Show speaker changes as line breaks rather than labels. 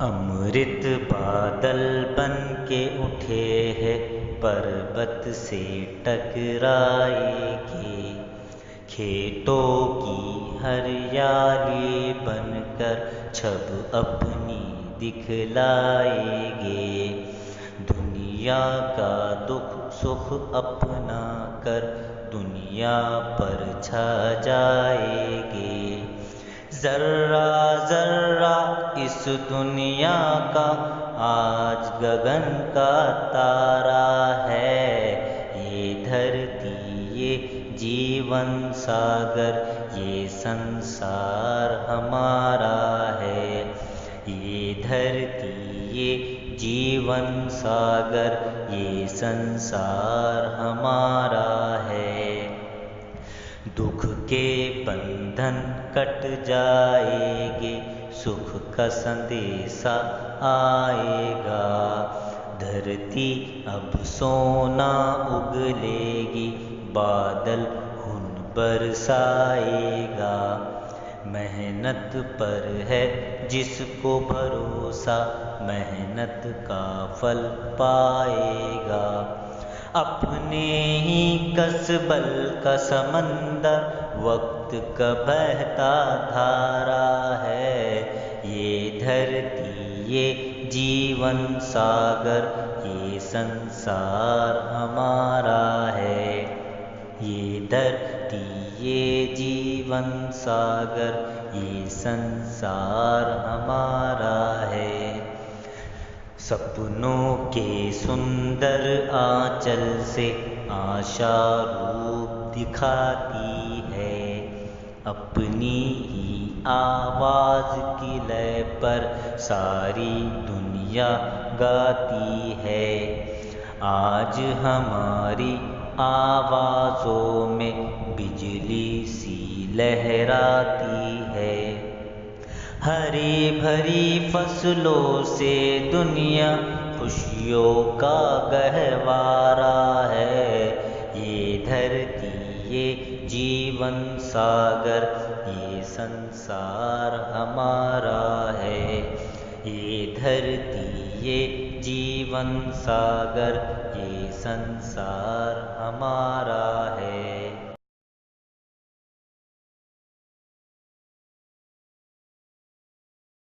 अमृत बादल बन के उठे हैं, पर्वत से टकराएंगे। खेतों की हरियाली बनकर छब अपनी दिखलाएंगे। दुनिया का दुख सुख अपना कर दुनिया पर छा जाएंगे। जर्रा जर्रा इस दुनिया का आज गगन का तारा है। ये धरती ये जीवन सागर ये संसार हमारा है। ये धरती ये जीवन सागर ये संसार हमारा है। दुख के बंधन कट जाएंगे, सुख का संदेशा आएगा। धरती अब सोना उगलेगी, बादल खून बरसाएगा। मेहनत पर है जिसको भरोसा, मेहनत का फल पाएगा। अपने ही कसबल का समंदर वक्त का बहता धारा है। ये धरती ये जीवन सागर ये संसार हमारा है। ये धरती ये जीवन सागर ये संसार हमारा है। सपनों के सुंदर आंचल से आशा रूप दिखाती है। अपनी ही आवाज की लय पर सारी दुनिया गाती है। आज हमारी आवाज़ों में बिजली सी लहराती है। हरी भरी फसलों से दुनिया खुशियों का गहवारा है। ये धरती ये जीवन सागर ये संसार हमारा है। ये धरती ये जीवन सागर ये संसार हमारा है।